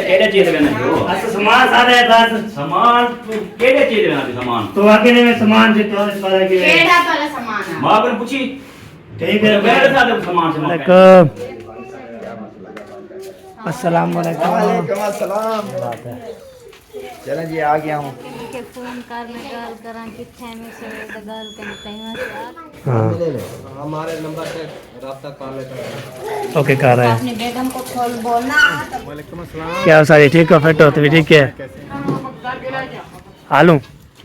केड़े चीज लेना जो अच्छा सामान सारे बस सामान तू केड़े चीज लेना थी सामान तो आगे ने में सामान से तो इस पर के केड़ा पर सामान है मां को पूछी ठीक है मेरे साथ सामान से अस्सलाम वालेकुम वालेकुम अस्सलाम। चलें जी आ गया हूँ। के फोन करने गल करा किथे में से गल करने टाइम से हाँ हमारे नंबर से रब्ता कर लेते हैं। ओके कर रहे हैं अपनी बेगम को खोल बोलना वालेकुम अस्सलाम। क्या सारी ठीक हो फिट हो तो भी ठीक है आलू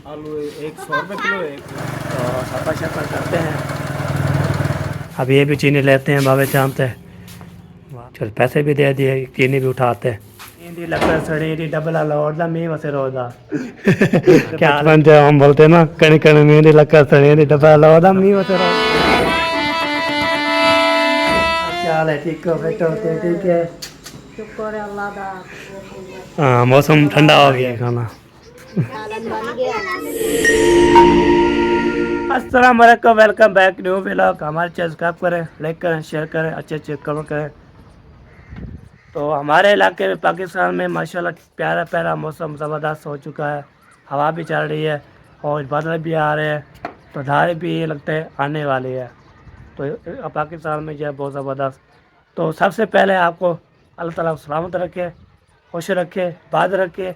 आलू 100 रुपये किलो है। तो सफर शफर करते हैं अब ये भी चीनी लेते हैं बाबे शाम से चल पैसे भी दे दिए चीनी भी उठाते हैं इंदी लकड़ सड़ी दी डबल लौट दा मी वसे रोदा क्या बन जाए हम बोलते हैं ना कणी कणी में दी लकड़ सड़ी दी डबल लौट दा मी वसे रोदा चल है ठीक हो फिट हो तो ठीक है शुक्र है अल्लाह दा हाँ मौसम ठंडा हो गया है खाना सालन बन गया अस्सलाम वालेकुम वेलकम बैक न्यू व्लॉग हमारे चैनल सब्सक्राइब करें लाइक करें शेयर करें अच्छे अच्छे कमेंट करें तो हमारे इलाके में पाकिस्तान में माशाल्लाह प्यारा प्यारा मौसम ज़बरदस्त हो चुका है हवा भी चल रही है और बादल भी आ रहे हैं तो धारे भी ये लगता है आने वाली है तो पाकिस्तान में जो है बहुत ज़बरदस्त तो सबसे पहले आपको अल्लाह ताला सलामत रखे खुश रखे बाद रखे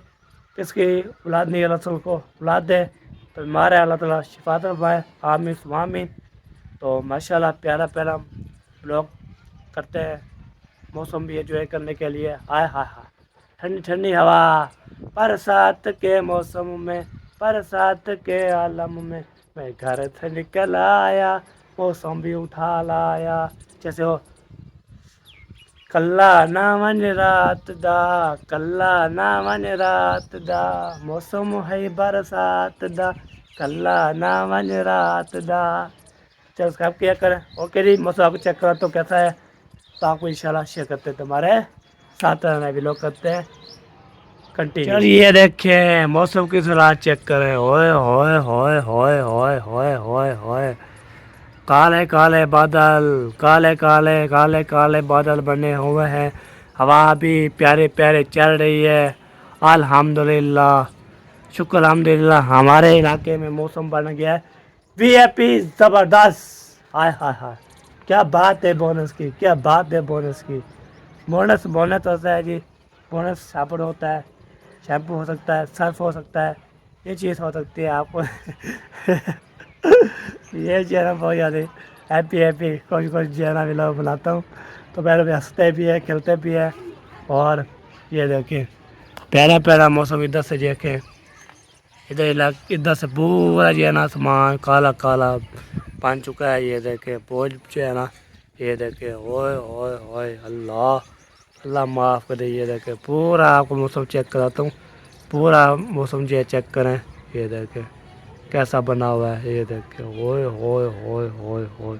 किसकी औलाद नहीं रसूल को औलाद दे तो हमारे अल्लाह ताला शिफात फरमाए आमीन सुम्मा आमीन तो माशाल्लाह प्यारा प्यारा ब्लॉग करते हैं मौसम भी एंजॉय करने के लिए आए हाय हाय ठंडी ठंडी हवा बरसात के मौसम में बरसात के आलम में मैं घर से निकल आया मौसम भी उठा लाया जैसे हो कल्ला ना मन रात दा कल्ला ना मन रात दा मौसम है बरसात दा कल्ला ना मन रात दा चलो सब्सक्राइब किया करें ओके जी मौसम आपको चेक करा तो कैसा है तो आपको इंशाल्लाह शेयर करते हैं तुम्हारे साथ रहना भी लोग करते हैं कंटिन्यू चलिए देखें मौसम की सुराग चेक करें होए होए होए होए होए होए होए होए काले काले बादल काले काले काले काले बादल बने हुए हैं हवा भी प्यारे प्यारे चल रही है अल्हम्दुलिल्लाह शुक्र अल्हम्दुलिल्लाह हमारे इलाके में मौसम बन गया है वीआईपी ज़बरदस्त हाय हाय हाय क्या बात है बोनस की क्या बात है बोनस की बोनस बोनस होता है जी बोनस साबुन होता है शैम्पू हो सकता है सर्फ हो सकता है ये चीज़ हो सकती है आपको ये जो है ना बहुत ज़्यादा हैप्पी हैप्पी कोई कोई जो है ना व्लॉग बनाता हूँ तो पहले भी हंसते भी है खेलते भी है और ये देखिए प्यारा प्यारा मौसम इधर से देखें इधर से पूरा जो है ना आसमान काला काला बन चुका है ये देखे बोझ जो है ना ये देखे ओए ओए ओए अल्लाह अल्लाह माफ़ करे ये देखे पूरा आपको मौसम चेक कराता हूँ पूरा मौसम जो है चेक करें ये देखे कैसा बना हुआ है ये देखे ओए होए होए होए होए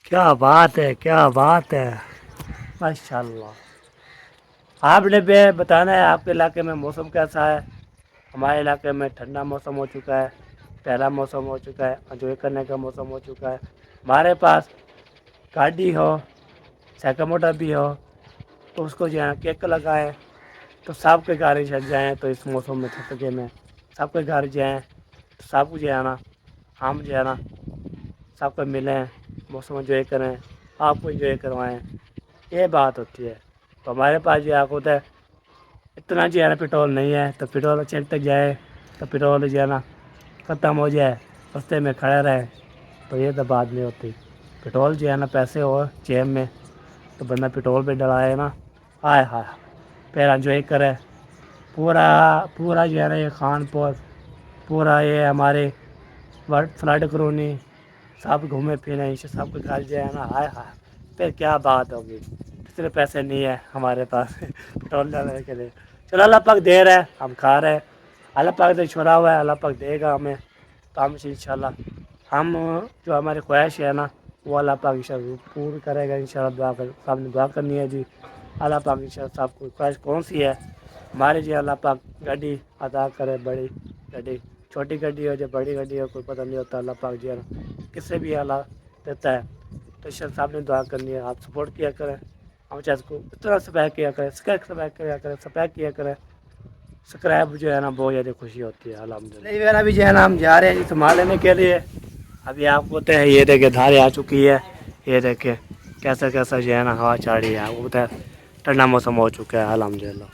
क्या बात है माशाल्लाह आपने भी बताना है आपके इलाके में मौसम कैसा है हमारे इलाके में ठंडा मौसम हो चुका है प्यारा मौसम हो चुका है एंजॉय करने का मौसम हो चुका है हमारे पास गाड़ी हो साइकिल मोटर भी हो तो उसको जो है केक लगाएं तो सबके घर छट जाएँ तो इस मौसम में ठंडके में सबके घर जाएँ तो सबको जो है ना हम जो है ना सबको मिलें मौसम एंजॉय करें आपको एंजॉय करवाएं ये बात होती है तो हमारे पास जो है होता है इतना जो है ना पेट्रोल नहीं है तो पेट्रोल चेक तक जाए तो पेट्रोल जो है ना ख़त्म हो जाए रास्ते में खड़े रहे तो ये तो बात नहीं होती पेट्रोल जो है ना पैसे हो जेब में तो बंदा पेट्रोल पे डलाए ना हाय हाय फिर एंजॉय करे पूरा पूरा जो है ना ये खानपुर पूरा ये हमारे फ्लड कॉलोनी सब घूमे फिरे सबके घर जो है ना हाय हाय फिर क्या बात होगी इतने पैसे नहीं है हमारे पास पेट्रोल डालने के लिए चलो अल्लाह पाक दे रहा है हम खा रहे हैं अल्लाह पाक से छोड़ा हुआ है अल्लाह पाक देगा हमें तो हम इंशाल्लाह हम जो हमारी ख्वाहिश है ना वो अल्लाह पाक इंशाल्लाह पूरी करेगा इंशाल्लाह दुआ कर सामने दुआ करनी है जी अल्लाह पाक इंशाल्लाह सबको ख्वाहिश कौन सी है हमारे जी अल्लाह पाक गाड़ी अदा करे बड़ी गाड़ी छोटी गाड़ी हो या बड़ी गाड़ी हो कोई पता नहीं होता अल्लाह पाक जी है ना किससे भी अल्लाह देता है तो इंशाल्लाह सामने दुआ करनी है आप सपोर्ट किया करें ہم چیز کو اتنا سبسکرائب کیا کریں، سبسکرائب کیا کریں، سبسکرائب کیا کریں، سبسکرائب جو ہے نا بہت زیادہ خوشی ہوتی ہے الحمدللہ۔ نہیں میرا بھی جو ہے نا ہم جا رہے ہیں سامان لینے کے لیے، ابھی آپ کو بتائیں یہ دیکھیں دھارے آ چکی ہے، یہ دیکھیں کیسا کیسا جو ہے نا ہوا چل رہی ہے، آپ کو بتائیں ٹھنڈا موسم ہو چکا ہے الحمدللہ۔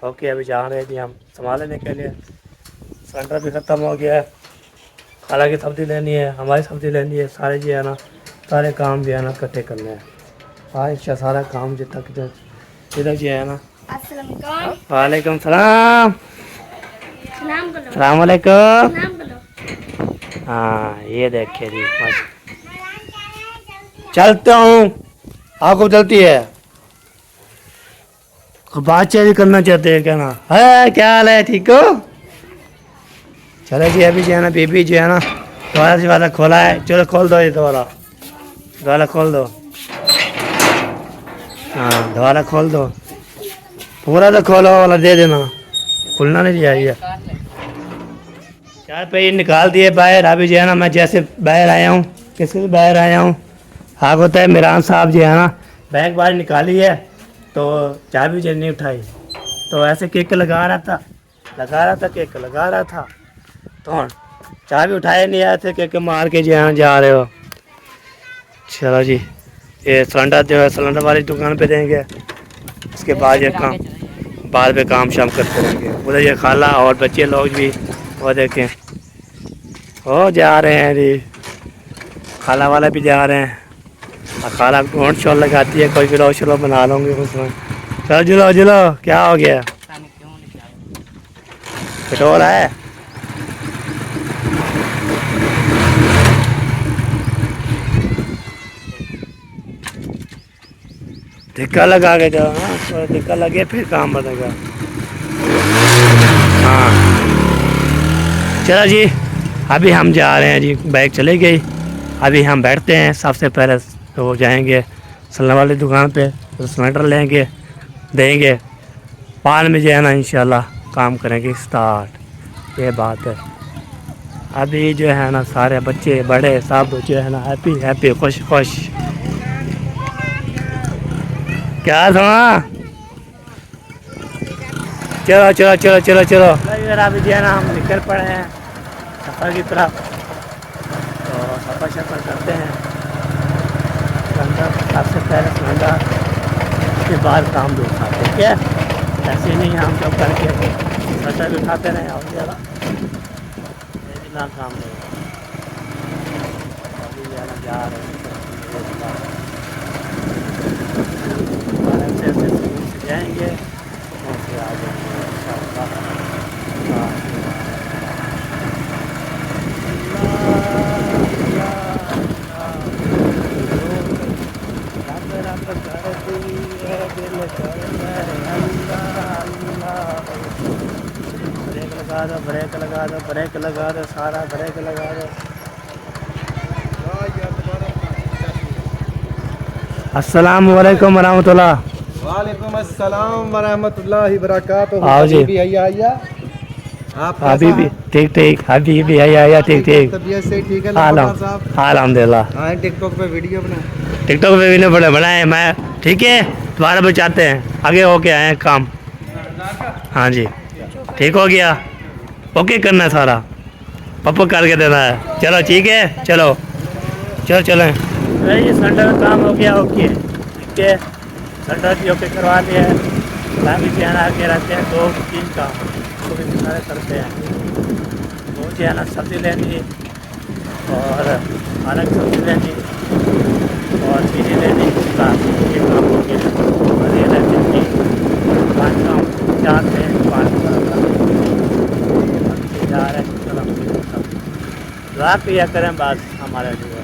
اوکے ابھی جا رہے ہیں جی ہم سامان لینے کے لیے، سلنڈر بھی ختم ہو گیا ہے، خالہ کی سبزی لینی ہے، ہماری سبزی لینی ہے، سارے جو ہے نا سارے کام جو ہے نا اکٹھے کرنے ہیں، ہاں سارا کام جتنا ادھر جو ہے نا۔ السلام علیکم۔ وعلیکم السلام، سلام کرو، السلام علیکم۔ سلام کرو۔ ہاں یہ دیکھیے جی چلتا ہوں، آپ کو چلتی ہے بات چیت کرنا چاہتے ہیں کیا نا ہے، کیا حال ہے، ٹھیک ہو؟ چلو جی ابھی جو ہے نا بی بی جو ہے نا دوبارہ سے والا کھولا ہے، چلو کھول دو یہ دوبارہ کھول دو، ہاں دوبارہ کھول دو، پورا تو کھولو والا دے دینا، کھلنا نہیں چاہیے۔ چار پہ نکال دیے باہر، ابھی جو ہے نا میں جیسے باہر آیا ہوں، کس کے باہر آیا ہوں، آپ ہوتا ہے عمران صاحب جو ہے نا بیگ باہر نکالی ہے تو چابی جو نہیں اٹھائی، تو ایسے کیک لگا رہا تھا کیک لگا رہا تھا تو چابی اٹھائے نہیں آئے تھے، کیک مار کے جو ہے جا رہے ہو۔ چلو جی یہ سلنڈر جو ہے سلنڈر والی دکان پہ دیں گے، اس کے بعد یہ کام بعد پہ کام شام کرتے رہیں گے۔ ادھر یہ خالہ اور بچے لوگ بھی وہ دیکھیں وہ جا رہے ہیں جی، خالہ والا بھی جا رہے ہیں، اور خالہ گونٹ شول لگاتی ہے، کوئی گلو شلو بنا لوں گی اس میں۔ چلو جلو جلو، کیا ہو گیا، پٹرول ہے؟ دھکا لگا کے جاؤ، ہاں تھوڑا دھکا لگے پھر کام بنے گا۔ ہاں چلو جی ابھی ہم جا رہے ہیں جی، بائک چلے گئی، ابھی ہم بیٹھتے ہیں، سب سے پہلے تو جائیں گے سلنڈر والی دکان پہ، سلنڈر لیں گے دیں گے، بعد میں جو ہے نا انشاءاللہ کام کریں گے اسٹارٹ، یہ بات ہے۔ ابھی جو ہے نا سارے بچے بڑے سب جو ہے نا ہیپی خوش خوش۔ کیا سنا، چلو چلو چلو چلو چلو ابھی جو ہے نا ہم نکل پڑے ہیں سفر کی طرف، تو سفر کرتے ہیں، سب سے پہلے سلنڈر اس کے بعد کام دوسرا، ٹھیک ہے؟ ایسے نہیں ہم جب کر کے سلنڈر بھی اٹھاتے رہے اور زیادہ اتنا کام نہیں ابھی جا رہے ہیں ایسے جائیں گے اور پھر آ جائیں گے انشاءاللہ۔ بریک لگا دو سارا بریک لگا دو۔ السلام علیکم ورحمۃ اللہ۔ وعلیکم السلام ورحمۃ اللہ وبرکاتہ۔ آؤ جی آپ ابھی بھی ٹھیک ٹھیک، ابھی بھی آیا ٹھیک ٹھیک، طبیعت سے ٹھیک ہے صاحب؟ الحمدللہ۔ ہاں ٹک ٹاک پہ ویڈیو بنا، ٹک ٹاک پہ ویڈیو بنائے میں، ٹھیک ہے دوبارہ بچاتے ہیں، آگے ہو کے آئے کام، ہاں جی ٹھیک ہو گیا، اوکے کرنا ہے سارا، پپا کر کے دینا ہے، چلو ٹھیک ہے، چلو چلو چلیں۔ یہ سلنڈر کا کام ہو گیا، اوکے ٹھیک ہے، سلنڈر بھی اوکے کروا لیا ہے، بھی دھیان آگے رہتے ہیں، 2-3 کام کو بھی سارے کرتے ہیں، وہ جو ہے نا سبزی لینی اور الگ سبزی لینی اور چیزیں لینی، یہ کام ہو گیا، اور یہ رہتے ہیں 5 کام 4 سے 5 جا رہے ہیں، دعا کیا کریں بات ہمارے لیے۔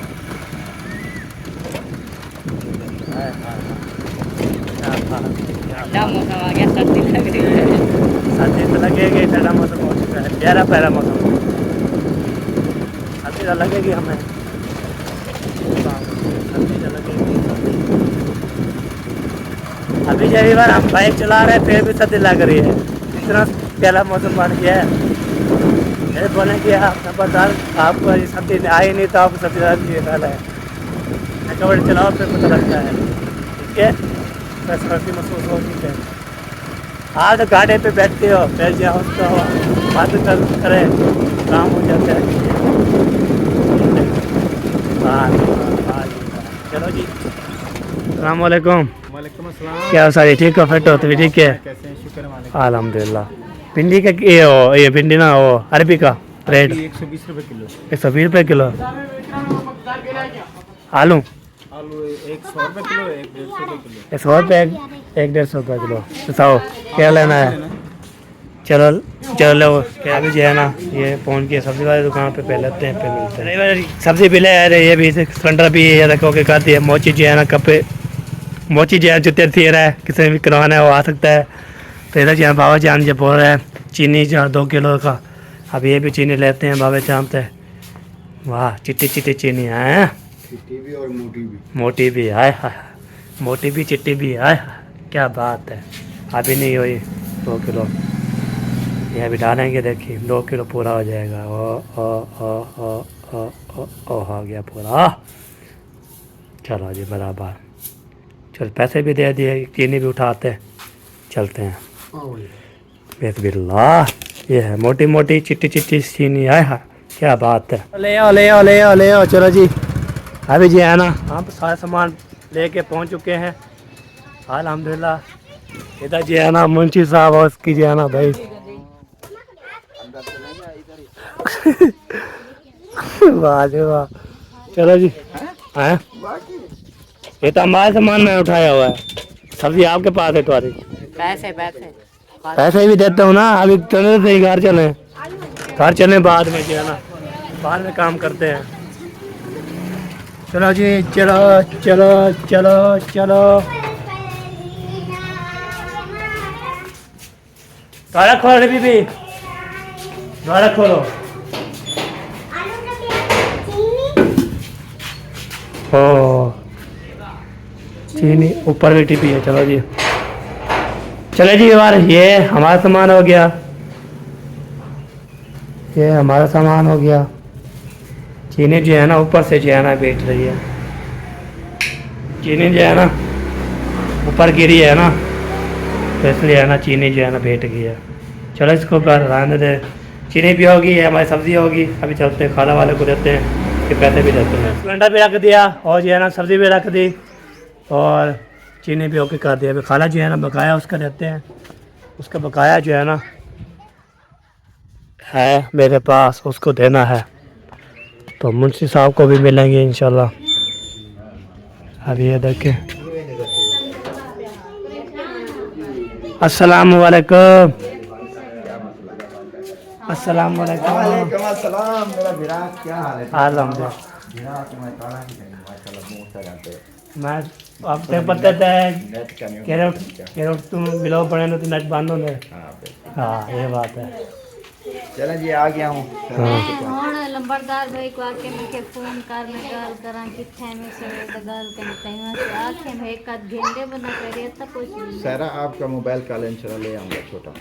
سردی تو لگے گی، ٹھنڈا موسم ہو چکا ہے، پیارا پیارا موسم، سردی تو لگے گی ہمیں، سردی تو لگے گی۔ ابھی جب بار ہم بائک چلا رہے ہیں پھر بھی سردی لگ رہی ہے، اتنا پیارا موسم بن گیا ہے، میرے بولیں کہ آپ کو سردی آئی نہیں تو آپ کو سردی لگ رہی ہے، کبھی چلاؤ پھر پتہ لگتا ہے، ٹھیک ہے फैसिलिटी महसूस होती है। आज गाड़ी पे बैठते हो, बैठ जाओ तो बात करे, काम हो जाता है। चलो जी, अस्सलाम वालेकुम। वालेकुम अस्सलाम। क्या सारी ठीक हो, फिट हो तो भी ठीक है? कैसे हैं? शुक्र मालिक। अल्हम्दुलिल्लाह। भिंडी का ये भिंडी ना वो अरबी का रेट 120 रुपए किलो। 120 रुपये किलो। आलू आलू 100 रुपए किलो, 150 रुपए किलो। 100 रुपये, 150 रुपये किलो। बताओ क्या लेना है? चलो चलो लो। क्या अभी जो है ना ये पहुँच के सब्जी वाली दुकान पे लेते हैं, फिर मिलते हैं। अरे सब्जी भी ले आ रहे, ये भी सिलेंडर भी ये रखो के खाती है। मोची जो है ना कपे मोची जो है जुते थी रहा है, किसी ने भी करवाना है वो आ सकता है। तो इधर जो है बाबा जान जो बोल रहा है चीनी जो 2 किलो का, अब ये भी चीनी लेते हैं बाबा जान से। वाह चिट्टी चिट्टी चीनी है, चिट्टी भी और मोटी भी। मोटी भी है, मोटी भी चिट्टी भी है। क्या बात है, अभी नहीं हुई 2 किलो, ये अभी डालेंगे। देखिए 2 किलो पूरा हो जाएगा। ओ हो गया पूरा। चलो जी बराबर। चल पैसे भी दे दिए, चीनी भी उठाते, चलते हैं। बिस्मिल्लाह। ये है मोटी मोटी चिट्टी चिट्टी चीनी है। क्या बात है, ले आओ ले आओ ले आओ ले आओ। चलो जी अभी जी है ना हम सारा सामान लेके पहुंच चुके हैं अल्हम्दुलिल्लाह। इधर जी है ना मुंशी साहब और उसकी जी है ना भाई वाह जी वाह। चलो जी हैं, ये तो हमारे सामान में उठाया हुआ है, सब्जी आपके पास है तुम्हारी। पैसे पैसे भी देता हूँ ना, अभी चले थे घर चले, घर चले बाद में जो है ना, बाद में काम करते हैं। चलो जी चलो चलो चलो चलो। द्वारा खोलो रे बीबी, द्वारा खोलो। ओ चीनी ऊपर भी टिपी है। चलो जी चले जी यार, ये हमारा सामान हो गया, ये हमारा सामान हो गया। चीनी जो है ना ऊपर से जो है ना बेच रही है, चीनी जो है ना ऊपर गिरी है ना, तो इसलिए है ना चीनी जो है ना बैठ गई है। चलो इसको रहने दे, चीनी भी होगी, हमारी सब्जी होगी। अभी चलते हैं, खाना वाले को देते हैं, फिर पैसे भी देते हैं। सिलेंडर भी रख दिया और जो है ना सब्जी भी रख दी और चीनी भी ओके कर दिया। अभी खाना जो है ना बकाया उसका देते हैं, उसका बकाया जो है ना है मेरे पास, उसको देना है। तो मुंशी साहब को भी मिलेंगे इंशाल्लाह। अभी ये देखें। अस्सलाम वालेकुम। अस्सलाम वालेकुम। वालेकुम अस्सलाम। मेरा विराट क्या हाल है? अल्हम्दुलिल्लाह। विराट मैं काला ही नहीं, माशाल्लाह मुंह से जाते हैं। मैं अब तक पता है नेट का नहीं कैरोट तुम बिलो पड़े ना तो नेट बंद होने। हां बिल्कुल। हाँ ये बात है। चलो जी आ गया हूं। ਹੁਣ ਲੰਬੜਦਾਰ ਭਾਈ को आके मुझे फोन कर मैं गल करा किथे में से तो गल कर कहीं से आके मैं एक आध घंटे बना कर ये तक कुछ नहीं। सारा आपका मोबाइल का इंशाल्लाह ले आऊंगा छोटा।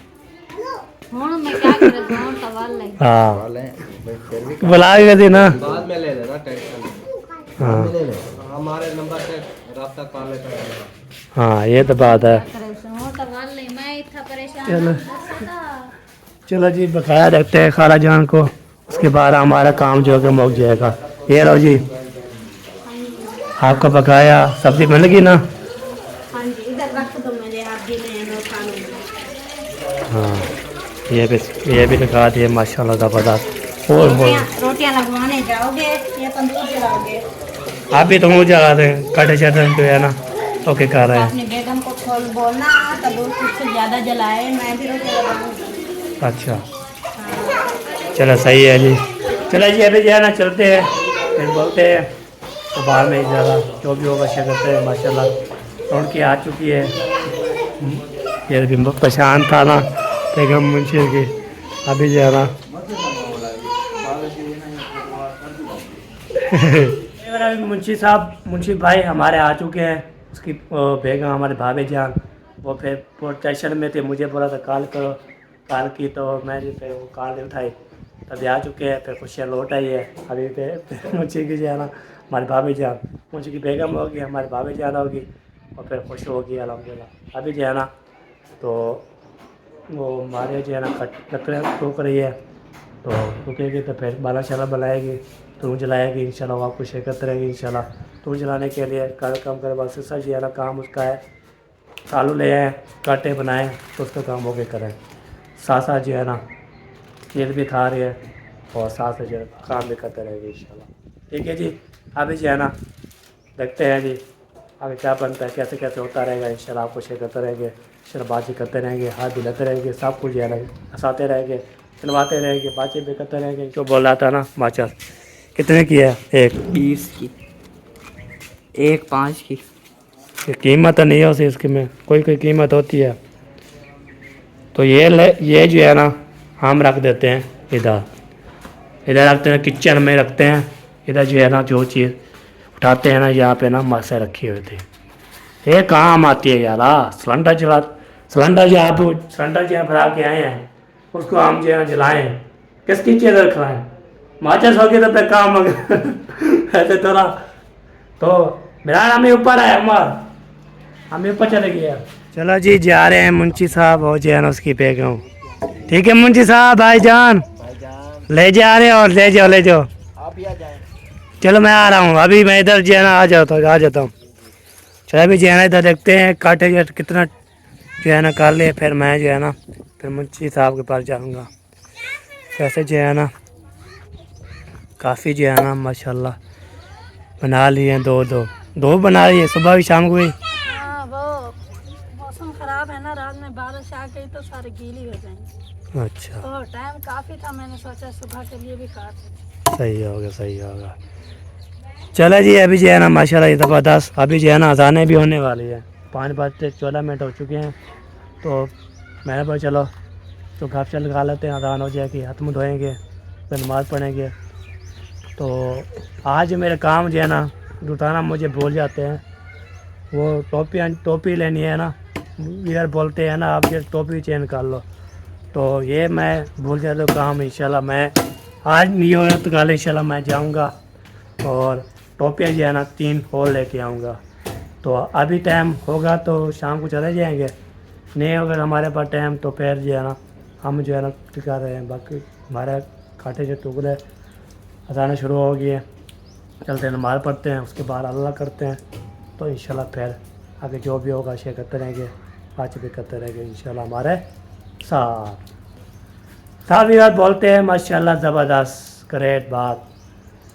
ਹੁਣ मैं क्या करे गांव सवाल है। हाँ वाले फिर भी बुला भी कर ना। बाद में ले लेना, टेंशन हाँ ले ले। हमारे नंबर से रास्ता कर लेता। हाँ ये तो बात है। करे हो सवाल नहीं, मैं इतना परेशान चलो। हूं। चलो जी बकाया रखते हैं खाला जान को, उसके बाद हमारा काम जो है कि मुक जाएगा। ये लो जी आपका बकाया, सब्जी मिल गई ना? हाँ जी इधर रख दो, मेरे आप भी ले लो खाने। हाँ ये भी दिखा दिए माशाल्लाह ज़बरदस्त। और रोटियां लगवाने जाओगे या तंदूर जलाओगे? आप भी तो मुँह जला दें, कटे चटे जो है ना ओके कर रहे हैं। अपनी बेगम को खोल बोलना तंदूर कुछ ज़्यादा जलाए, मैं भी रोटी लगाऊंगी। अच्छा चलो सही है जी। चलो जी अभी जो है ना चलते हैं, फिर बोलते हैं तो बाहर में ज़्यादा जो भी होगा शेयर करते हैं। माशाल्लाह उनकी आ चुकी है, ये भी परेशान था ना बेगम मुंशी की। अभी जो है ना मुंशी साहब मुंशी भाई हमारे आ चुके हैं, उसकी बेगम हमारे भाभी जान वो फिर प्रोटेक्शन में थे, मुझे बोला था कॉल करो, कॉल की तो मैंने फिर वो कॉल नहीं उठाई, तभी आ चुके हैं। फिर खुशियाँ लौट आई है। अभी फिर मुंशी की जो है ना हमारी भाभी जान, मुंशी की बेगम होगी, हमारी भाभी जान होगी, اور پھر خوش ہوگی الحمدللہ. ابھی جو ہے نا تو وہ ہمارے جو ہے نا لکڑیں ٹوک رہی ہے, تو ٹوکے گی تو پھر بالا شالا بلائے گی, تو جلائے گی انشاءاللہ. آپ کو شرکت رہے گی انشاءاللہ. تو جلانے کے لیے کام کرے بس سر جو ہے نا کام اس کا ہے, آلو لے آئیں, کاٹے بنائیں, تو اس کا کام ہو کے کریں. ساتھ ساتھ جو ہے نا کھیل بھی کھا رہی ہے اور ساتھ جو ہے کام بھی کرتے رہے گی انشاءاللہ. ٹھیک ہے جی. ابھی جو ہے نا دیکھتے ہیں جی آگے کیا بنتا ہے, کیسے کیسے ہوتا رہے گا انشاءاللہ. آپ کو شیئر کرتے رہیں گے, بات چیت کرتے رہیں گے, ہاتھ دلاتے رہیں گے, سب کچھ جو ہے نا ہنساتے رہیں گے, کھلواتے رہیں گے, بات چیت بھی کرتے رہیں گے. جو بول رہا تھا نا ماچا کتنے کی ہے؟ ایک 20 کی, ایک 5 کی. قیمت نہیں ہے اس کی میں, کوئی قیمت ہوتی ہے. تو یہ جو ہے نا ہم رکھ دیتے ہیں ادھر رکھتے ہیں, کچن میں رکھتے ہیں. ادھر جو ہے نا جو چیز اٹھاتے ہیں نا یہاں پہ نا مسے رکھی ہوئی تھی. یہ کام آتی ہے یار. سلنڈر جو آپ سلنڈر جو ہے بھرا کے آئے ہیں اس کو ہم جو ہے جلائیں, کس کی چیز رکھوائیں؟ ماچس ہو کے تو پہ کام ہو گیا ایسے تھوڑا. تو میرا ہمیں اوپر ہے, ہمیں اوپر چلے گیا. چلو جی جا رہے ہیں منشی صاحب ہو جائے نا اس کی بیگم. ٹھیک ہے منشی صاحب, بھائی جان لے جا رہے اور لے جاؤ. آپ ہی آ جائیں. چلو میں آ رہا ہوں ابھی, میں ادھر جو ہے نا آ جاتا ہوں. چلو ابھی جو ہے نا ادھر دیکھتے ہیں کاٹے جو کتنا جو ہے نا کر لے, پھر میں جو ہے نا پھر منشی صاحب کے پاس جاؤں گا. ویسے جو ہے نا کافی جو ہے نا ماشاءاللہ بنا لیے ہیں, دو بنا لیے, صبح بھی شام کو بھی. ہاں وہ موسم خراب ہے نا, رات میں بارش آ گئی تو سارے گیلی ہو جائیں گے. اچھا تو ٹائم کافی تھا, میں نے سوچا صبح کے لیے بھی کاٹ. صحیح ہوگا. چلو جی ابھی جو ہے نا ماشاءاللہ یہ زبردست. ابھی جو ہے نا اذانیں بھی ہونے والی ہے, 5:14 ہو چکے ہیں. تو میں نے بولا چلو تو گھر سے لگا لیتے ہیں, اذان ہو جائے گی, ہاتھ منہ دھوئیں گے, پھر نماز پڑھیں گے. تو آج میرے کام جو ہے نا دوتانا مجھے بھول جاتے ہیں. وہ ٹوپی لینی ہے نا, ادھر بولتے ہیں نا آپ یہ ٹوپی چینج کر لو, تو یہ میں بھول جاتا ہوں کام. انشاءاللہ میں آج نہیں ہو تو کل انشاءاللہ میں جاؤں گا اور ٹوپیاں جو ہے نا 3 اور لے کے آؤں گا. تو ابھی ٹائم ہوگا تو شام کو چلے جائیں گے, نہیں اگر ہمارے پاس ٹائم تو پھر جو ہے نا ہم جو ہے نا ٹکا رہے ہیں. باقی ہمارے کھاٹے جو ٹکڑے اذانیں شروع ہو گئی ہیں, چلتے ہیں نماز پڑھتے ہیں, اس کے بعد اللہ کرتے ہیں. تو انشاءاللہ پھر آگے جو بھی ہوگا شیئر کرتے رہیں گے, بات بھی کرتے رہیں گے انشاءاللہ ہمارے ساتھ. ساتھ بات بولتے ہیں ماشاءاللہ زبردست گریٹ بات.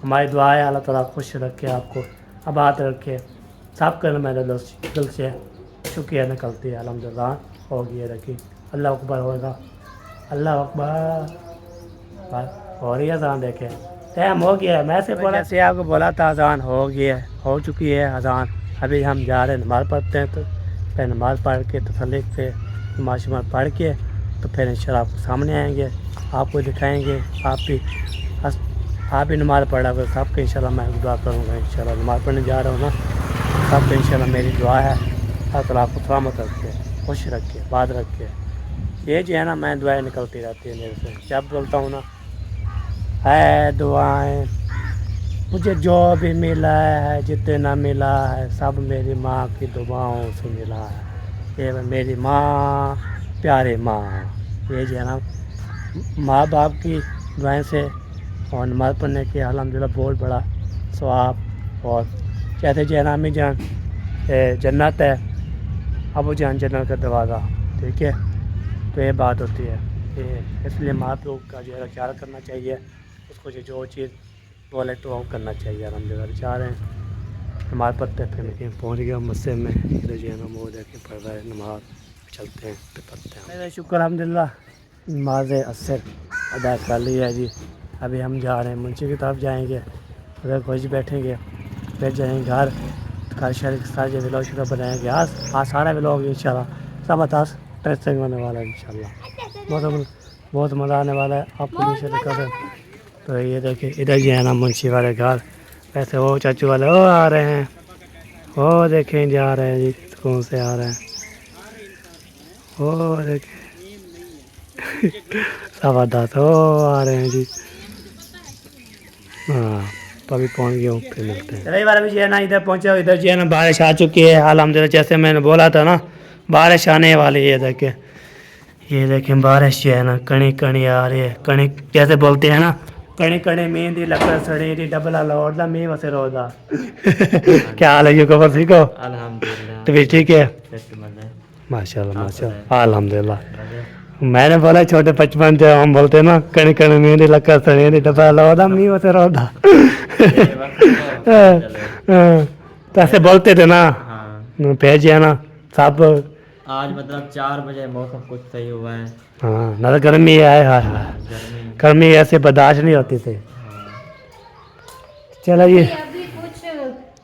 ہماری دعا ہے اللہ تعالیٰ خوش رکھے, آپ کو آباد رکھے. سب کرنا میرے دل سے شکریہ نکلتی ہے الحمدللہ. ہو گئی رکھی, اللہ اکبر ہوگا, اللہ اکبر. ہو رہی ہے اذان, دیکھے ٹائم ہو گیا ہے. میں سے بولا سے آپ کو بولا تھا اذان ہو گیا ہے, ہو چکی ہے اذان. ابھی ہم جا رہے ہیں نماز پڑھتے ہیں, تو پھر نماز پڑھ کے تسلی سے نماز پڑھ کے تو پھر انشاءاللہ آپ کو سامنے آئیں گے, آپ کو دکھائیں گے. آپ بھی نماز پڑھا کر سب کو انشاءاللہ میں دعا کروں گا. انشاءاللہ نماز پڑھنے جا رہا ہوں نا, سب کو انشاءاللہ میری دعا ہے اللہ تعالیٰ آپ کو سلامت رکھے, خوش رکھے, بات رکھے. یہ جو ہے نا میں دعائیں نکلتی رہتی ہے میرے سے, جب بولتا ہوں نا ہے دعائیں مجھے جو بھی ملا ہے, جتنا ملا ہے سب میری ماں کی دعاؤں سے ملا ہے. یہ میری ماں پیاری ماں. یہ جو ہے نا ماں باپ کی دعائیں سے اور نماز پڑھنے کی الحمدللہ بہت بڑا ثواب. اور کہتے جو ہے نا امی جان جنت ہے, ابو جان جنت کا دروازہ. ٹھیک ہے, تو یہ بات ہوتی ہے. اس لیے ماں باپ کا جو ہے خیال کرنا چاہیے, اس کو جو چیز بولے تو وہ کرنا چاہیے. الحمدللہ چاہ رہے ہیں نماز پڑھتے پھر میں پہنچ گیا مسجد میں, ادھر جو ہے نا وہ دیکھ کے پڑھ رہا ہے نماز, چلتے ہیں پھر پڑھتے ہیں. میرا شکر الحمدللہ نماز عصر ادا کر لی ہے جی. ابھی ہم جا رہے ہیں منشی کی طرف جائیں گے, ادھر کچھ بیٹھیں گے, پھر جائیں گے گھر. گھر شہر کے ساتھ جو ولاگ شروع بنائیں گے, آج سارا ولاگ انشاءاللہ سب اتاس ٹریسنگ ہونے والا ہے انشاءاللہ. بہت مزہ آنے والا ہے, آپ کو نیچے دکھا دیں. تو یہ دیکھیں ادھر جو ہے نا منشی والے گھر, ویسے وہ چاچو والے وہ آ رہے ہیں, وہ دیکھیں جا رہے ہیں جی, کون سے آ رہے ہیں, وہ دیکھیں زبردست وہ آ رہے ہیں جی. ہاں तो अभी पहुंच गया हूँ, फिर मिलते हैं। रविवार अभी जो है ना इधर पहुंचा, इधर जो है ना बारिश आ चुकी है अलहमदिल्ला, जैसे मैंने बोला था ना बारिश आने वाली है। देखें ये देखें बारिश जो है ना कणी कणी आ रही है, कणी जैसे बोलते हैं ना कणी कणी मींह दी लकड़ सड़ी दी डबला लौटदा मींह वसे रोदा। क्या हाल है यूं ठीक हो? अल्हम्दुलिल्लाह। तो भी ठीक है है माशाल्लाह माशाल्लाह अल्हम्दुलिल्लाह। मैंने बोला छोटे बचपन से हम बोलते हैं ना कणी कणी मींह दी लकड़ सड़ी दी डबला लौटदा मींह वसे रोदा। तो ऐसे बोलते थे ना। हाँ फिर जो है ना सब आज मतलब 4 बजे मौसम कुछ सही हुआ है। हाँ ना गर्मी है हाय गर्मी ऐसे बर्दाश्त नहीं होती थी। चलो जी अभी कुछ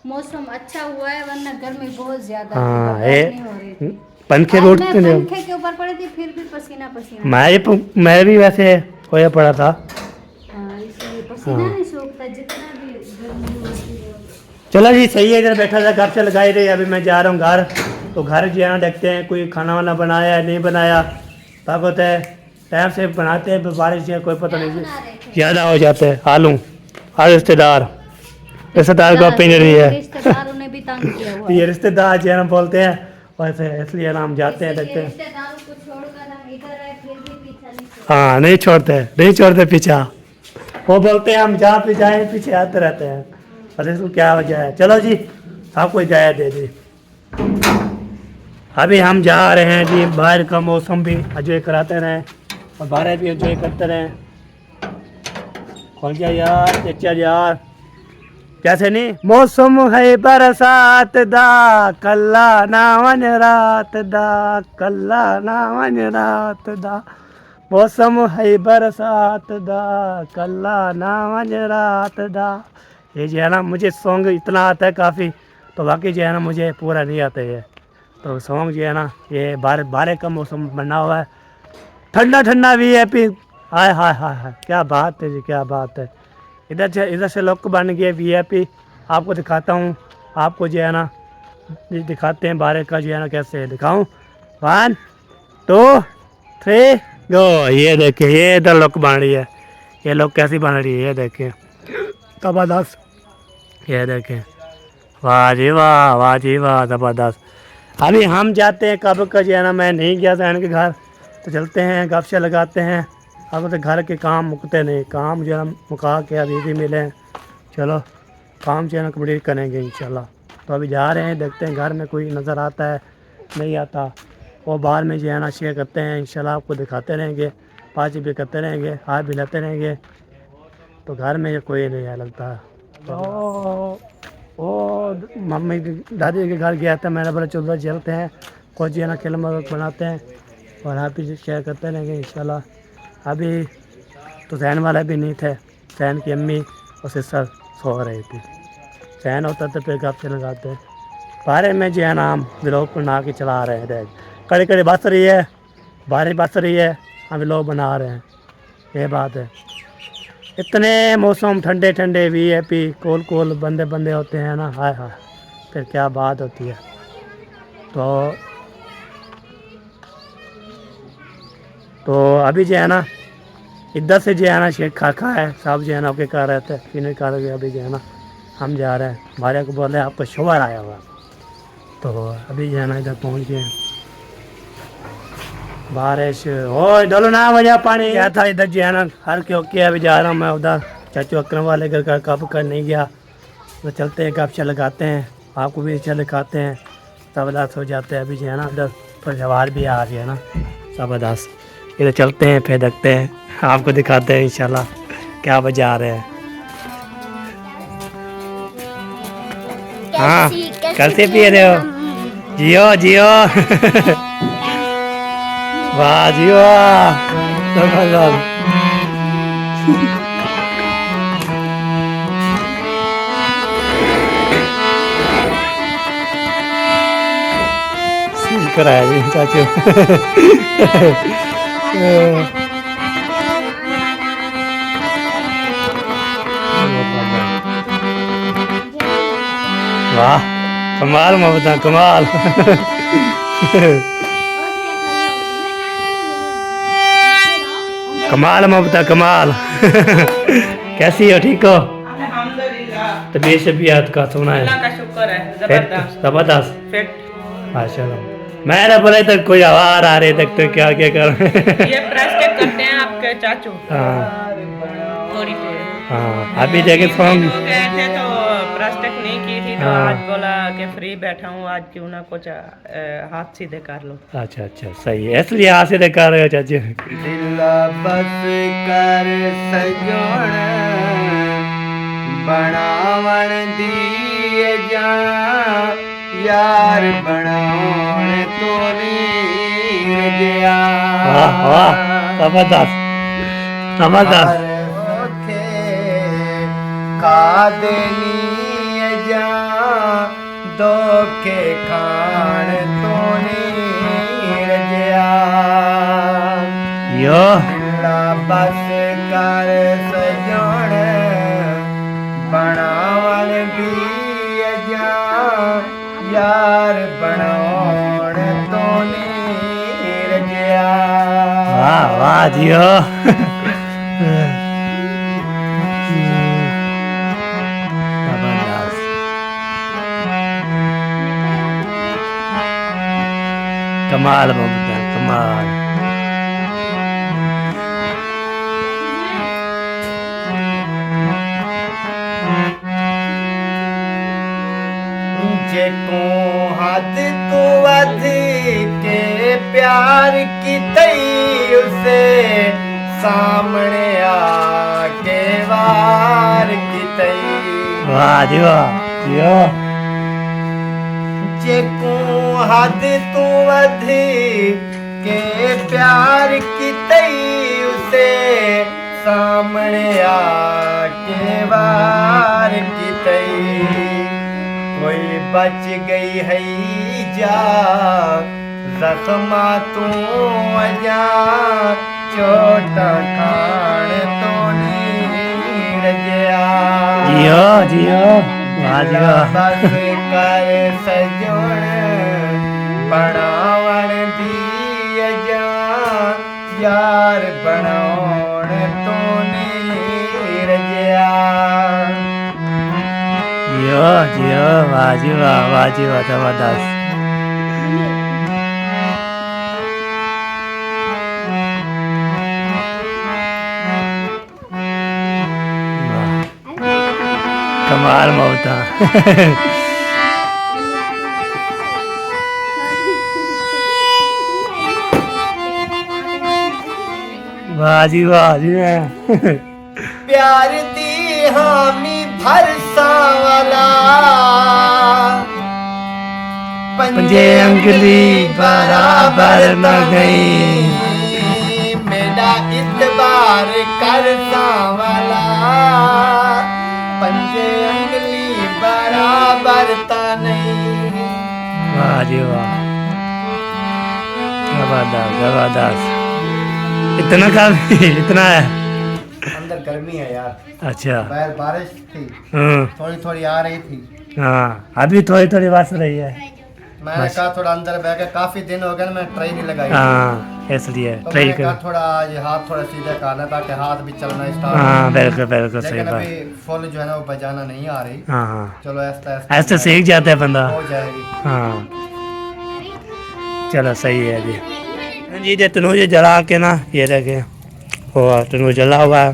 मौसम अच्छा हुआ है, वरना गर्मी बहुत ज्यादा थी, हाँ बर्दाश्त नहीं हो रही थी। पंखे आज भी मैं उठते नहीं। पंखे के ऊपर पड़ी थी, फिर भी पसीना पसीना। मैं भी वैसे होया पड़ा था। हाँ, इसलिए पसीना नहीं सूखता जितना भी गर्मी होती है। चलो जी सही है, इधर बैठा था घर से लगाई रही। अभी मैं जा रहा हूँ घर, तो घर जो है ना देखते हैं कोई खाना वाना बनाया है नहीं बनाया। तब होता है टाइम से बनाते हैं, बारिश जो है कोई पता नहीं ज़्यादा हो जाते हैं। आलू रिश्तेदार को अपनी रही है, रिश्तेदारों ने भी तंग किया हुआ है। ये रिश्तेदार जो है ना बोलते हैं वैसे, इसलिए ना हम जाते हैं देखते हैं। रिश्तेदारों को छोड़कर हम इधर आए, फिर भी पीछा नहीं छोड़ते। हाँ नहीं छोड़ते पीछा। वो बोलते हैं हम जहाँ पे जाए पीछे आते रहते हैं, अरे इसको क्या वजह है। चलो जी आपको हिदायत दे दी। अभी हम जा रहे हैं जी, बाहर का मौसम भी एंजॉय कराते रहें और बाहर भी एंजॉय करते रहें। कौन जा यार चचा यार कैसे नहीं। मौसम है बरसात दा कल्ला ना वन रात दा, कल्ला ना वन रात दा। मौसम है बरसात दा कल्ला ना वन रात दा। ये जो है ना मुझे सॉन्ग इतना आता है काफ़ी, तो बाकी जो है ना मुझे पूरा नहीं आता है। तो सॉन्ग जो है ना ये बारिश का मौसम बना हुआ है, ठंडा ठंडा भी है पी। हाय हाय हाय हाय क्या बात है जी क्या बात है। इधर से लोग बन गए VIP। आपको दिखाता हूँ, आपको जो है ना दिखाते हैं बारिश का जो है ना कैसे दिखाऊँ। 1 2 3 गो। ये देखिए ये इधर लोग बन रही है, ये लोग कैसी बन रही है ये देखिए ज़बरदस्त। ये देखें वाह जी वाह ज़बरदस्त। अभी हम जाते हैं कब का जो है ना, मैं नहीं गया था इनके घर, तो चलते हैं गपशप लगाते हैं। अब तो घर के काम मुकते नहीं, काम जो है ना मुका के अभी भी मिले। चलो काम जो है ना कंप्लीट करेंगे इंशाल्लाह। तो अभी जा रहे हैं, देखते हैं घर में कोई नज़र आता है नहीं आता, वो बाहर में जो है ना शेयर करते हैं इंशाल्लाह। आपको दिखाते रहेंगे, बात भी करते रहेंगे, हाथ भी लेते रहेंगे। तो घर में कोई नहीं है लगता। तो वो मम्मी दादी के घर गया था, मैंने बोला चलो चलते हैं कुछ जो है ना फिल्म बनाते हैं और आप भी शेयर करते रहेंगे इंशाल्लाह। अभी तो जैन वाला भी नहीं थे, जैन की अम्मी और सिस्टर सो रही थी। जैन होता तो फिर गप से लगाते हैं। बारे में जो है ना हम व्लॉग बना के चला रहे हैं। कड़ी कड़ी बस रही है, बारिश बस रही है, हम व्लॉग बना रहे हैं, ये बात है। इतने मौसम ठंडे ठंडे VIP कोल बंदे होते हैं ना, हाय हाय फिर क्या बात होती है। तो अभी जो है ना इधर से जो है ना शेख खाका है साहब जो है ना आपके कर रहे थे पीने कर रहे। अभी जो है ना हम जा रहे हैं, भारिया को बोल रहे हैं आपका शोर आया हुआ। तो अभी जो है ना इधर पहुँच गए हैं। बारिश हो डलो ना वजह पानी क्या था इधर जो है ना हर के अभी जा रहा हूँ मैं उधर चाचू अकरम वाले घर का कब कर नहीं गया। तो चलते हैं कब लगाते हैं, आपको भी अच्छा दिखाते हैं, ज़बरदस्त हो जाते हैं। अभी जो है ना उधर पर जवार भी आ रही है ना ज़बरदस्त। इधर चलते हैं फिर देखते हैं, आपको दिखाते हैं इंशाल्लाह क्या बजा रहे हैं। हाँ कैसे पिए रहे हो? जियो वाह जी वाह कराया जी चाचू। वाह कमाल ममता कमाल। कमाल ममता कमाल। कैसी हो ठीक हो? तबीयत शबीयत का सुना है? अल्लाह का शुक्र है, फिट जबरदस्त जबरदस्त फिट। माशाल्लाह। मैंने बोला तक कोई आवाज आ रही तक तो क्या क्या कर रहे हैं? ये प्रेस्टिक करते हैं आपके चाचू हाँ थोड़ी देर। हाँ अभी देखे सॉन्ग हो गए थे तो प्रेस्टिक नहीं की थी तो हाँ। आज बोला कि फ्री बैठा हूँ, आज क्यों ना कुछ हाथ सीधे कर लो। अच्छा अच्छा सही है, इसलिए हाथ से कर रहे हो चाची। दिल बस कर सजोण बनावण दिए जा यार बनावण तो नीर गया वाह वाह जबरदस्त जबरदस्त। का देनी जा दो के खान तो नीर गया यो दिला बस कर सजोण बनावण दिए जा यार बनावण तो नीर गया वाह वाह जियो। जबरदस्त। कमाल ममता कमाल। जेको हद तू वध के प्यार की तई उसे सामने आके वार की तई वाह जी वाह जियो। जेको हद तू वध के प्यार की तई उसे सामने आके वार की तई कोई बच गई है जा जख्मा तू अजा चोटा खान तो नीर गया जियो जियो वाह जियो। बस कर सजोण बनावण दिए जा यार बनावण तो नीर गया जियो जियो वाह जी वाह जबरदस्त। कमाल ममता। वाह जी प्यार दी हामी भरसा वाला पंजे अंगली बराबर न गई मेरा इतबार करसा वाला पंजे अंगली बराबर ता नहीं वाह जी वाह जबरदस्त जबरदस्त। इतना काफी इतना है अंदर गर्मी है यार अच्छा बाहर बारिश थी हाँ थोड़ी थोड़ी आ रही थी हाँ अभी थोड़ी थोड़ी बस रही है मैंने कहा थोड़ा अंदर बैठ के काफी दिन हो गए ना, मैं ट्राई नहीं लगाई हाँ इसलिए तो ट्राई मैंने कहा कर। थोड़ा आज हाथ थोड़ा सीधा करना ताकि हाथ भी चलना स्टार्ट हाँ बिल्कुल बिल्कुल सही लेकिन बात। अभी फुल जो है ना वो बजाना नहीं आ रही हाँ हाँ चलो ऐसा ऐसे सीख जाता है बंदा। हो जाएगी हाँ चलो सही है जी जी ये तनू जला के ना ये देखे और तनू जला हुआ है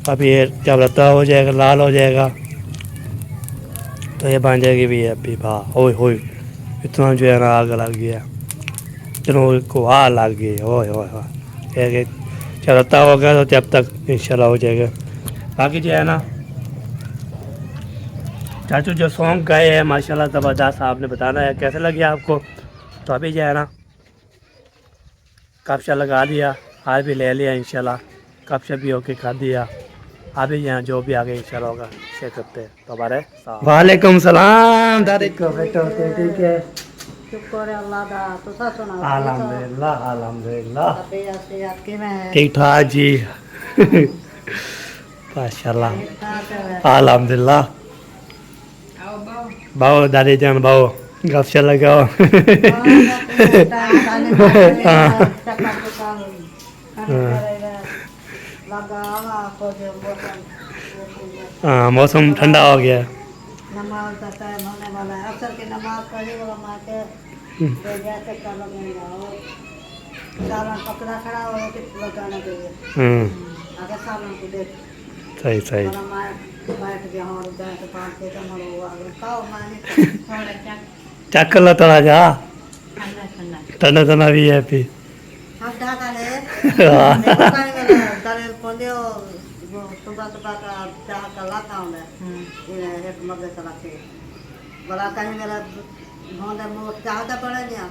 अब ये जब रत्ता हो जाएगा लाल हो जाएगा तो ये बन जाएगी भी अभी वाह ओए होए इतना जो है ना आग लग गया तनू को आग लग गई ओए ओए ओए जब रत्ता हो गया तो जब तक इंशाल्लाह हो जाएगा। बाकी जो है ना चाचू जो सॉन्ग गाए हैं माशाल्लाह ज़बरदस्त आपने बताना है कैसे लगे आपको। तो अभी जो है ना कपशा लगा लिया हार भी ले लिया इंशाल्लाह कपशा भी होके खा दिया अभी यहाँ जो भी आगे इंशाल्लाह होगा शेयर करते हैं तो हमारे वालेकुम सलाम दादी को बेटो ठीक है शुक्र है अल्लाह दा तो सा सुना अल्हम्दुलिल्लाह अल्हम्दुलिल्लाह तबीयत से आपकी में ठीक ठाक जी माशाल्लाह अल्हम्दुलिल्लाह। बाओ दादी जान बाओ गपशप लगाओ हाँ मौसम ठंडा हो गया है। नमाज का टाइम होने वाला है, अक्सर की नमाज पढ़ी वो माँ के जैसे कल सालन पकड़ा खड़ा हो के लगाने के लिए अगर सालन को देख सही सही बैठ गया और बैठ पाँच के कमर हुआ खाओ माने थोड़ा चक लो थोड़ा जा ठंडा ठंडा ठंडा ठंडा भी है पी हम ढाका है दरेल पोंदियो वो सुबह सुबह का चाह का लाता हूँ मैं एक मगे से रखे बड़ा कहीं मेरा भोंदे मोट चाहता पड़े नहीं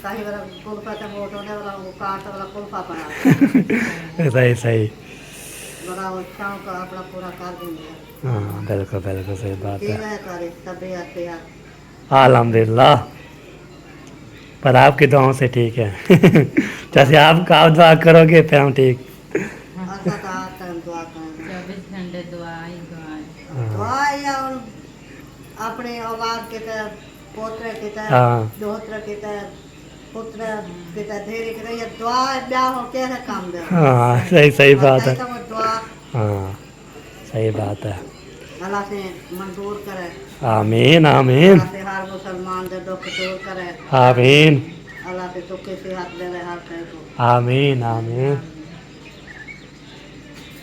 कहीं मेरा कुल्फा से मोट होने वाला वो काट वाला कुल्फा पड़ा सही सही बड़ा वो चाव का अपना पूरा कर देंगे। हाँ बिल्कुल बिल्कुल सही बात ठीक है। है करे तबीयत तैयार अल्हम्दुलिल्लाह पर आपकी दुआओं से ठीक है जैसे आप दुआ करोगे फिर हम ठीक। अच्छा तो आज टाइम दुआ करें 24 घंटे दुआ ही दुआ दुआ या अपने औलाद के तरह पोत्र के तरह हाँ। दोहत्र के तरह पुत्र के तरह धीरे के ये दुआ ब्याह हो कैसे काम दे हाँ सही सही बात है। वो दुआ हाँ सही बात है। अल्लाह से मंजूर करे आमीन आमीन अल्लाह से हर मुसलमान दे दुख दूर करे आमीन अल्लाह से दुख से हाथ दे रहे हर कहीं को आमीन आमीन।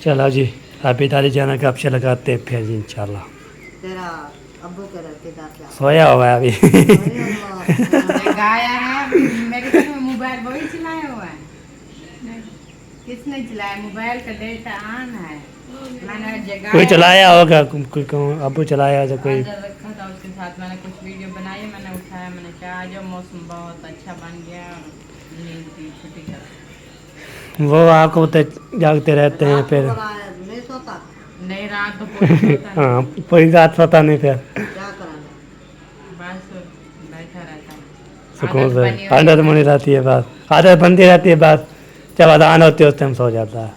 चलो जी अभी दादी जाना कब से लगाते हैं फिर इंशाल्लाह। तेरा अब्बू करे किधर क्या सोया हुआ है अभी गाया है मेरे घर में मोबाइल वही चलाया हुआ है किसने चलाया मोबाइल का डेटा ऑन है मैंने जगह कोई चलाया होगा कोई अबू चलाया जो कोई रखा था उसके साथ मैंने कुछ वीडियो बनाई मैंने उठाया मैंने कहा आज मौसम बहुत अच्छा बन गया नींद की छुट्टी कर वो आपको जागते रहते हैं फिर नहीं सोता नहीं रात तो पूरी सोता नहीं। हाँ पूरी रात पता नहीं फिर क्या कराना बस बैठा रहता है सुकून आदत से बनी हुई आदत बनी रहती है बस आदत बनती रहती है बस जब अदान होती है उस टाइम सो जाता है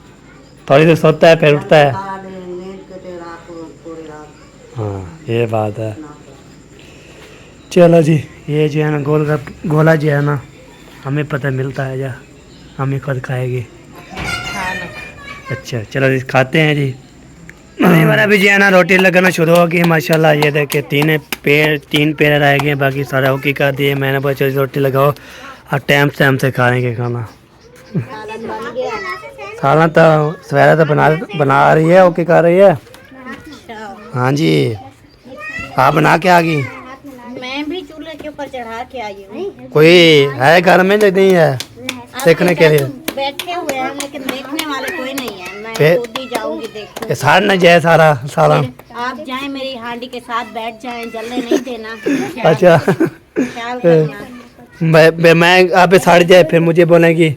थोड़ी देर सोता है फिर उठता है। सारा दिन नींद करते रात को पूरी रात हाँ ये बात है। ना चलो जी ये जो है ना गोला जो है ना हमें पता मिलता है जा हम ही खुद खाएगी। अच्छा चलो जी खाते हैं जी। हमारा भी जो है ना रोटी लगाना शुरू हो गई माशाल्लाह। ये देखे तीन पेड़ रह गए बाकी सारा होकी कर दिए। मैंने बोला चलो रोटी लगाओ और टाइम से खाएंगे खाना। सालन तो सवेरा तो बना रही है होकी कर रही है। हाँ जी आप बना के आ गई। मैं भी चूल्हे के ऊपर चढ़ा के आई हूँ। कोई है घर में नहीं है देखने के लिए बैठे हुए हैं लेकिन देखने वाले कोई नहीं है। मैं फिर- खुद ही जाऊंगी देखने। ये साड़ न जाए सारा सालन। आप जाएं मेरी हांडी के साथ बैठ जाएं जलने नहीं देना। अच्छा ख्याल करना। मैं आप पे साड़ जाए फिर मुझे बोलेंगी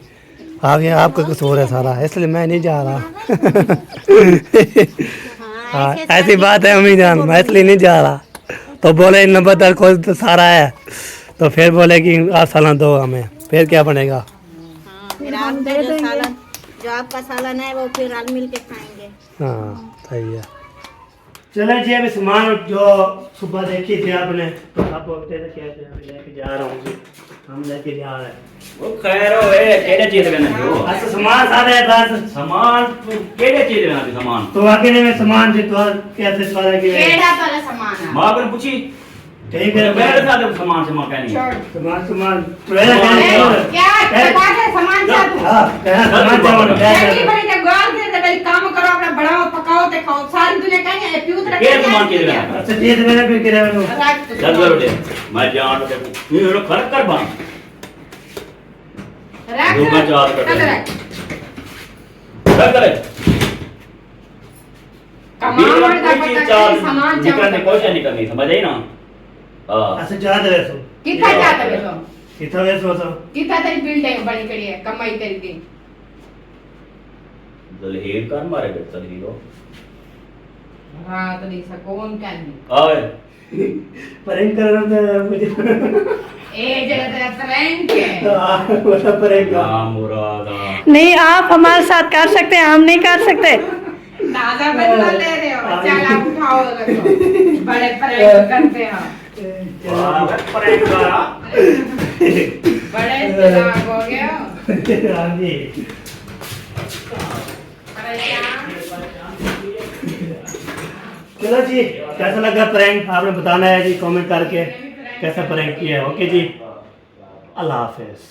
आपका कसूर है सारा इसलिए मैं नहीं जा रहा। हाँ ऐसी बात है अम्मी जान मैं इसलिए नहीं जा रहा। तो बोले नंबरदार को तो सारा है तो फिर बोले कि आप सालन दो हमें फिर क्या बनेगा। हाँ, फिर आप जो सालन जो आपका सालन है वो फिर हाल मिल के खाएंगे। हाँ सही है। चले जी अभी सामान जो सुबह देखी थी आपने तो आप बोलते थे क्या लेके जा रहा हूँ जी हम लेके जा रहे हैं। वो खैर है केड़े चीज लेना जो अच्छा सामान सारे है बस सामान केड़े चीज लेना सामान तो आगे में सामान जी तो कैसे सारा के केड़ा वाला सामान है मां को पूछी ठीक है मेरे साथ सामान से मां कहनी सामान मेरा क्या टमाटर सामान सा तू हां कहना सामान चावल चटनी बड़ी जब गाल दे दे भाई काम करो अपना बढ़ाओ पकाओ ते खाओ सारी दुनिया कहनी है प्यूत रख केड़े सामान चीज लेना अच्छा ठीक है मैंने फिर किरा चल बेटे मैं जान के ये लोग फर्क कर बा दूंगा चार कर रख ले कमाल का पता सामान निकलने कोशिश नहीं करनी समझ आई ना हां अच्छा जा दे सो कितना चाहते हो तो कितना वे सो तो कितना तेरी बिल्डिंग बड़ी कड़ी है कमाई तेरी दी दलहीर कर मारे बेटा दलहीरो रात दी सकून कहनी आए प्रैंक कर रहा मुझे ए जगह तेरा प्रैंक है वो प्रैंक ना मुरादा नहीं आप हमारे साथ कर सकते हैं हम नहीं कर सकते। दादा बदला ले रहे हो चल आप उठाओ रखो बड़े प्रैंक करते हो वाह प्रैंक करा बड़े चालाक हो गए हो हां जी बड़े चलो जी, कैसा लगा प्रैंक आपने बताना है जी कमेंट करके कैसा प्रैंक किया है। ओके जी, अल्लाह हाफिज़।